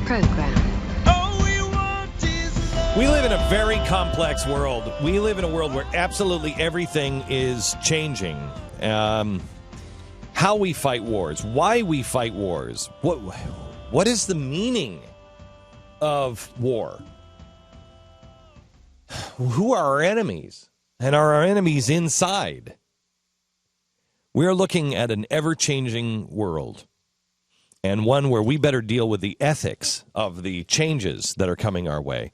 program. We live in a very complex world. We live in a world where absolutely everything is changing. How we fight wars, why we fight wars, what is the meaning of war? Who are our enemies? And are our enemies inside? We're looking at an ever-changing world, and one where we better deal with the ethics of the changes that are coming our way,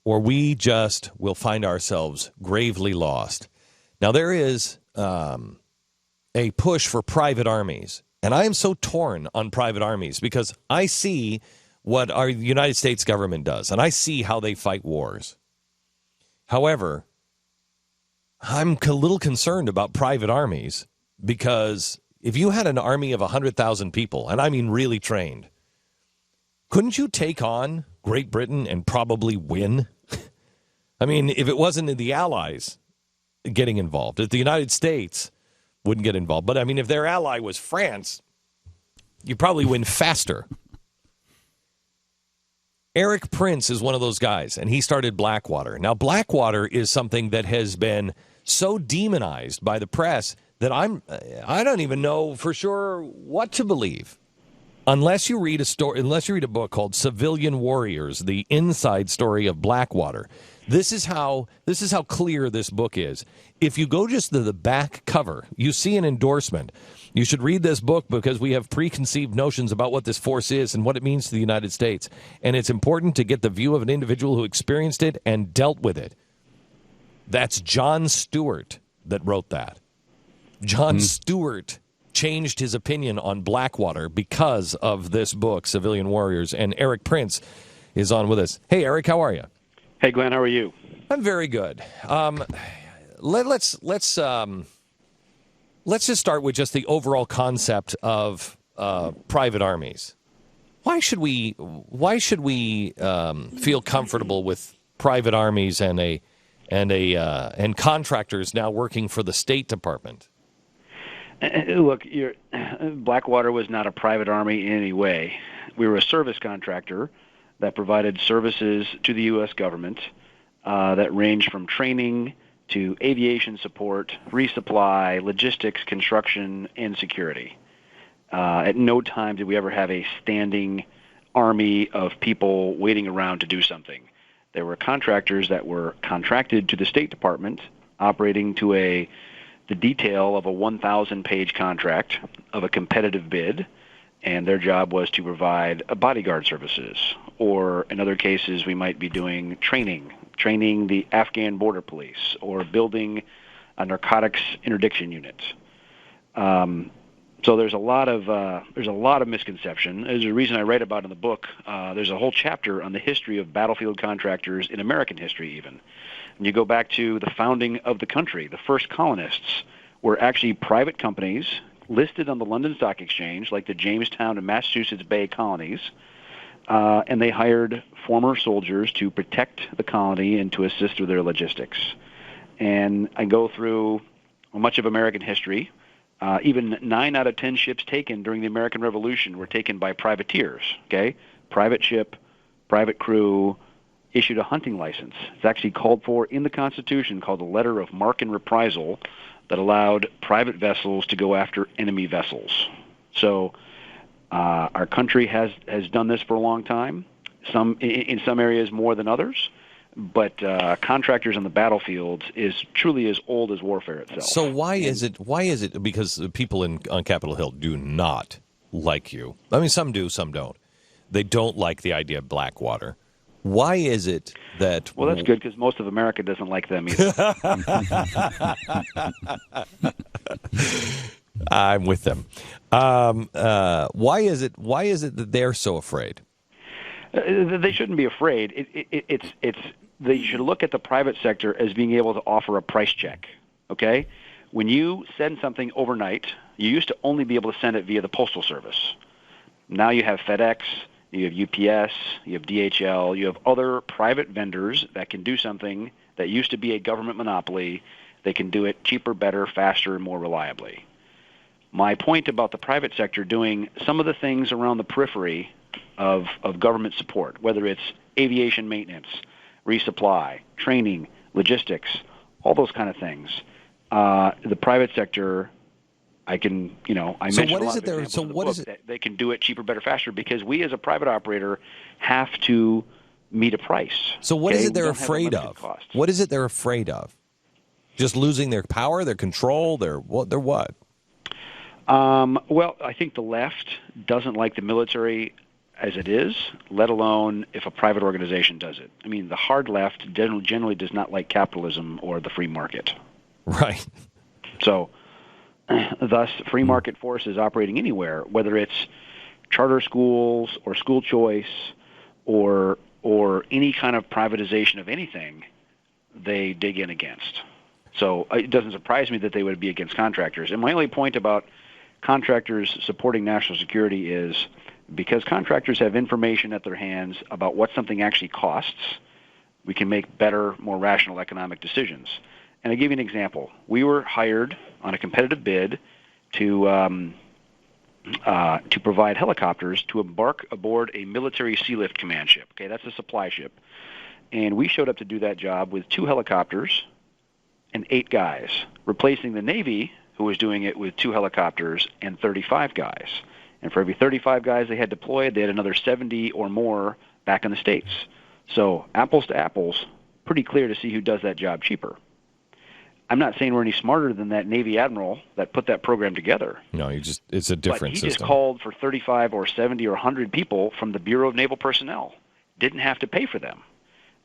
or we just will find ourselves gravely lost. Now, there is a push for private armies, and I am so torn on private armies because I see what our United States government does, and I see how they fight wars. However, I'm a little concerned about private armies because if you had an army of 100,000 people, and I mean really trained, couldn't you take on Great Britain and probably win? I mean, if it wasn't the Allies getting involved, if the United States wouldn't get involved, but I mean, if their ally was France, you probably win faster. Erik Prince is one of those guys, and he started Blackwater. Now, Blackwater is something that has been so demonized by the press that I don't even know for sure what to believe. Unless you read a book called Civilian Warriors: The Inside Story of Blackwater. This is how clear this book is. If you go just to the back cover, you see an endorsement. You should read this book because we have preconceived notions about what this force is and what it means to the United States. And it's important to get the view of an individual who experienced it and dealt with it. That's John Stewart that wrote that. John Stewart changed his opinion on Blackwater because of this book, Civilian Warriors, and Erik Prince is on with us. Hey, Erik, how are you? Hey, Glenn, how are you? I'm very good. Let's just start with just the overall concept of private armies. Why should we feel comfortable with private armies and contractors now working for the State Department? Look, Blackwater was not a private army in any way. We were a service contractor that provided services to the U.S. government that ranged from training to aviation support, resupply, logistics, construction, and security. At no time did we ever have a standing army of people waiting around to do something. There were contractors that were contracted to the State Department, operating to the detail of a 1,000-page contract of a competitive bid, and their job was to provide bodyguard services. Or in other cases, we might be doing training the Afghan border police, or building a narcotics interdiction unit. So there's a lot of misconception. There's a reason I write about it in the book. There's a whole chapter on the history of battlefield contractors in American history, even. And you go back to the founding of the country. The first colonists were actually private companies listed on the London Stock Exchange, like the Jamestown and Massachusetts Bay colonies, and they hired former soldiers to protect the colony and to assist with their logistics. And I go through much of American history. Even 9 out of 10 ships taken during the American Revolution were taken by privateers, okay? Private ship, private crew, issued a hunting license. It's actually called for in the Constitution, called the Letter of Marque and Reprisal, that allowed private vessels to go after enemy vessels. So our country has done this for a long time, in some areas more than others, but contractors on the battlefields is truly as old as warfare itself. So why is it because the people on Capitol Hill do not like you? I mean, some do, some don't. They don't like the idea of Blackwater. Why is it that... Well, that's good, because most of America doesn't like them either. I'm with them. Why is it that they're so afraid? They shouldn't be afraid. They should look at the private sector as being able to offer a price check, okay? When you send something overnight, you used to only be able to send it via the Postal Service. Now you have FedEx, you have UPS, you have DHL, you have other private vendors that can do something that used to be a government monopoly. They can do it cheaper, better, faster, and more reliably. My point about the private sector doing some of the things around the periphery of government support, whether it's aviation maintenance, resupply, training, logistics, all those kind of things. The private sector, I mentioned a lot of examples in the book that they can do it cheaper, better, faster, because we as a private operator have to meet a price. So what is it they're afraid of? What is it they're afraid of? Just losing their power, their control, their what? Well, I think the left doesn't like the military as it is, let alone if a private organization does it. I mean, the hard left generally does not like capitalism or the free market. Right. So, thus, free market forces operating anywhere, whether it's charter schools or school choice or any kind of privatization of anything, they dig in against. So it doesn't surprise me that they would be against contractors. And my only point about contractors supporting national security is because contractors have information at their hands about what something actually costs, we can make better, more rational economic decisions. And I'll give you an example. We were hired on a competitive bid to provide helicopters to embark aboard a military sealift command ship. Okay, that's a supply ship. And we showed up to do that job with 2 helicopters and 8 guys, replacing the Navy, who was doing it with 2 helicopters and 35 guys. And for every 35 guys they had deployed, they had another 70 or more back in the States. So apples to apples, pretty clear to see who does that job cheaper. I'm not saying we're any smarter than that Navy admiral that put that program together. No, it's a different system. But he just called for 35 or 70 or 100 people from the Bureau of Naval Personnel. Didn't have to pay for them.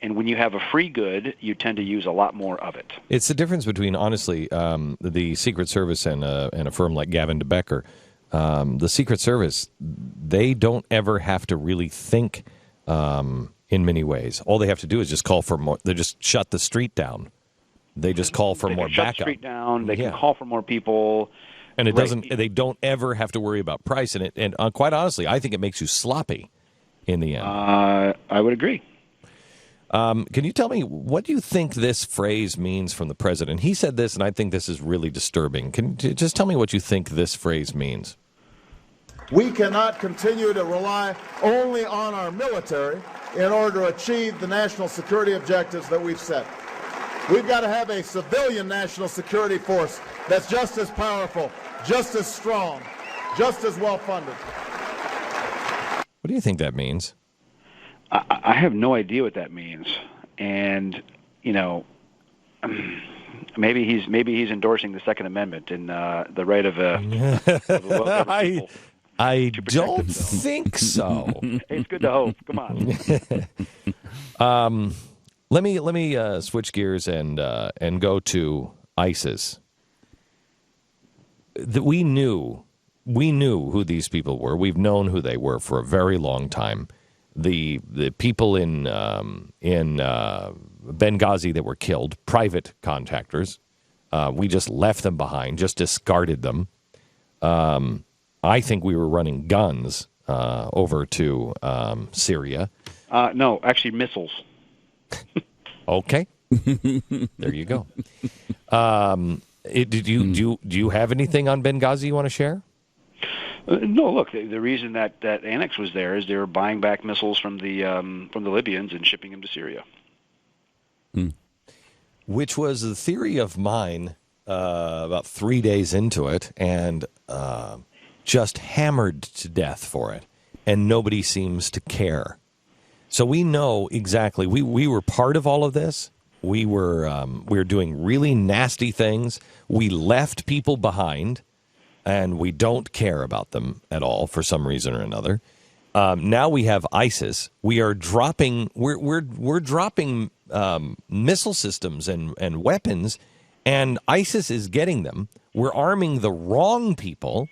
And when you have a free good, you tend to use a lot more of it. It's the difference between, honestly, the Secret Service and a firm like Gavin DeBecker. The Secret Service, they don't ever have to really think in many ways. All they have to do is just call for more. They just shut the street down. They just call for more backup. Shut the street down. They can call for more people. And it doesn't. They don't ever have to worry about price. And quite honestly, I think it makes you sloppy in the end. I would agree. Can you tell me, what do you think this phrase means from the president? He said this, and I think this is really disturbing. Can you just tell me what you think this phrase means? We cannot continue to rely only on our military in order to achieve the national security objectives that we've set. We've got to have a civilian national security force that's just as powerful, just as strong, just as well-funded. What do you think that means? I have no idea what that means, and maybe he's endorsing the Second Amendment and the right of people. I don't think so. It's good to hope. Come on. Let me switch gears and go to ISIS. We knew who these people were. We've known who they were for a very long time. The people in Benghazi that were killed, private contractors, we just left them behind, just discarded them. I think we were running guns over to Syria. No, actually missiles. Okay, there you go. Do you have anything on Benghazi you want to share? No, look, the reason that annex was there is they were buying back missiles from the Libyans and shipping them to Syria. Which was the theory of mine about 3 days into it, and just hammered to death for it, and nobody seems to care. So we know exactly. We were part of all of this. We were doing really nasty things. We left people behind. And we don't care about them at all for some reason or another. Now we have ISIS. We are dropping. We're dropping missile systems and weapons, and ISIS is getting them. We're arming the wrong people.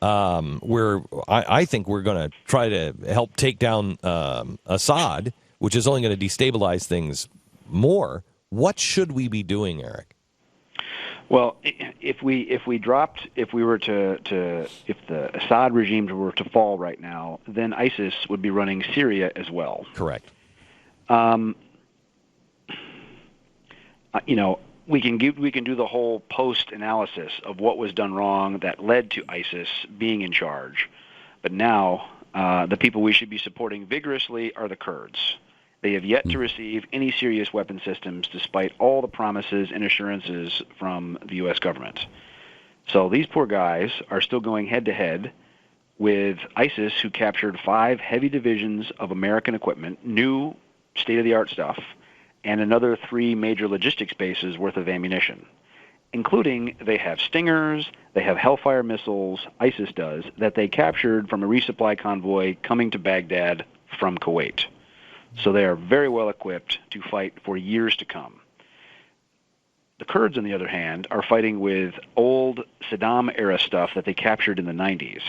I think we're going to try to help take down Assad, which is only going to destabilize things more. What should we be doing, Eric? Well, if the Assad regime were to fall right now, then ISIS would be running Syria as well. Correct. We can do the whole post analysis of what was done wrong that led to ISIS being in charge, but now The people we should be supporting vigorously are the Kurds. They have yet to receive any serious weapon systems despite all the promises and assurances from the U.S. government. So these poor guys are still going head-to-head with ISIS, who captured 5 heavy divisions of American equipment, new state-of-the-art stuff, and another 3 major logistics bases worth of ammunition, including they have Stingers, they have Hellfire missiles, ISIS does, that they captured from a resupply convoy coming to Baghdad from Kuwait. So they are very well equipped to fight for years to come. The Kurds, on the other hand, are fighting with old Saddam-era stuff that they captured in the 90s,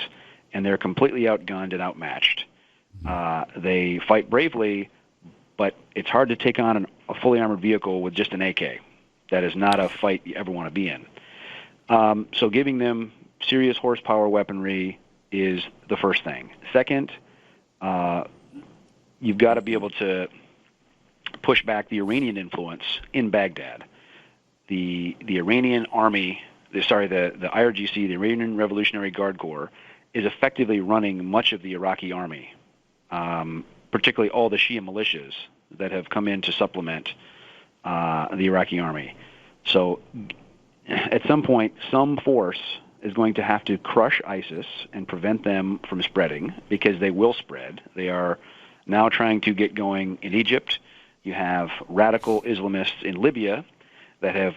and they're completely outgunned and outmatched. They fight bravely, but it's hard to take on a fully armored vehicle with just an AK. That is not a fight you ever want to be in. So giving them serious horsepower weaponry is the first thing. Second, you've got to be able to push back the Iranian influence in Baghdad. The Iranian army, the IRGC, the Iranian Revolutionary Guard Corps, is effectively running much of the Iraqi army, particularly all the Shia militias that have come in to supplement the Iraqi army. So at some point, some force is going to have to crush ISIS and prevent them from spreading, because they will spread. They are now trying to get going in Egypt. You have radical Islamists in Libya that have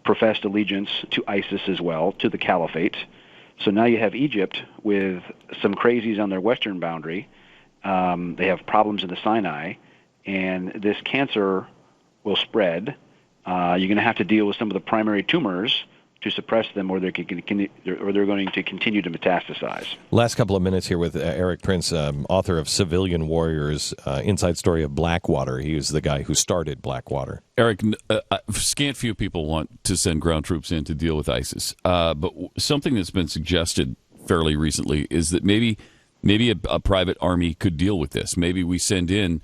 professed allegiance to ISIS as well, to the caliphate. So now you have Egypt with some crazies on their western boundary. They have problems in the Sinai, and this cancer will spread. You're going to have to deal with some of the primary tumors to suppress them, or they're going to continue to metastasize. Last couple of minutes here with Erik Prince, author of Civilian Warriors, Inside Story of Blackwater. He was the guy who started Blackwater. Eric, scant few people want to send ground troops in to deal with ISIS. But something that's been suggested fairly recently is that maybe a private army could deal with this. Maybe we send in,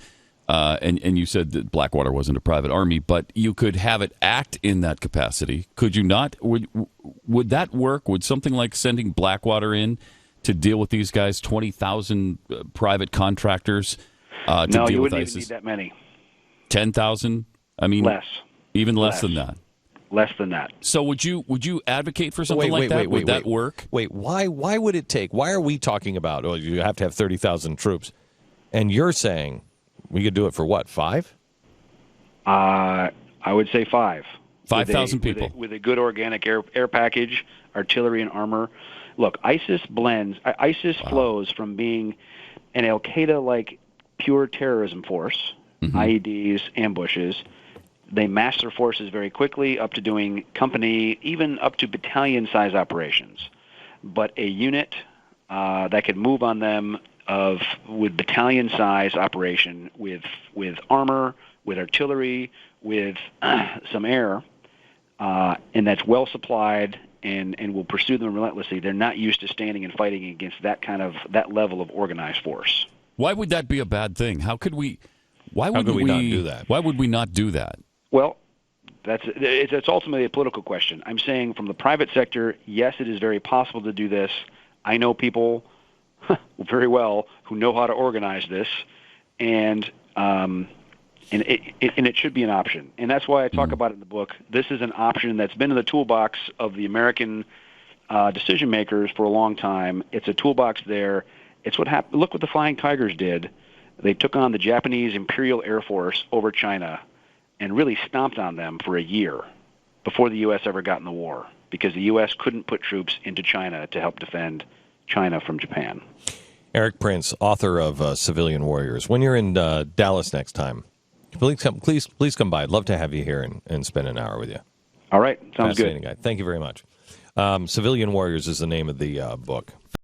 and you said that Blackwater wasn't a private army, but you could have it act in that capacity. Could you not? Would that work? Would something like sending Blackwater in to deal with these guys, 20,000 private contractors to no, deal you with wouldn't ISIS? Even need that many. 10,000? I mean, less. Even less than that. Less than that. So would you advocate for something like that? Would that work? Wait, why would it take? Why are we talking about, you have to have 30,000 troops, and you're saying we could do it for what, 5? I would say 5. 5,000 people. With a good organic air package, artillery, and armor. Look, ISIS flows from being an Al-Qaeda-like pure terrorism force, IEDs, ambushes. They mass their forces very quickly, up to doing company, even up to battalion-size operations. But a unit that could move on them with battalion-size operation, with armor, with artillery, with some air, and that's well supplied and will pursue them relentlessly. They're not used to standing and fighting against that level of organized force. Why would that be a bad thing? Why would we not do that? Why would we not do that? Well, it's ultimately a political question. I'm saying from the private sector, yes, it is very possible to do this. I know people very well who know how to organize this, and it should be an option. And that's why I talk about it in the book. This is an option that's been in the toolbox of the American decision makers for a long time. It's a toolbox there. It's what happened. Look what the Flying Tigers did. They took on the Japanese Imperial Air Force over China and really stomped on them for a year before the U.S. ever got in the war, because the U.S. couldn't put troops into China to help defend China from Japan. Erik Prince, author of Civilian Warriors. When you're in Dallas next time, please come by. I'd love to have you here and spend an hour with you. All right. Sounds Fascinating guy. Thank you very much. Civilian Warriors is the name of the book.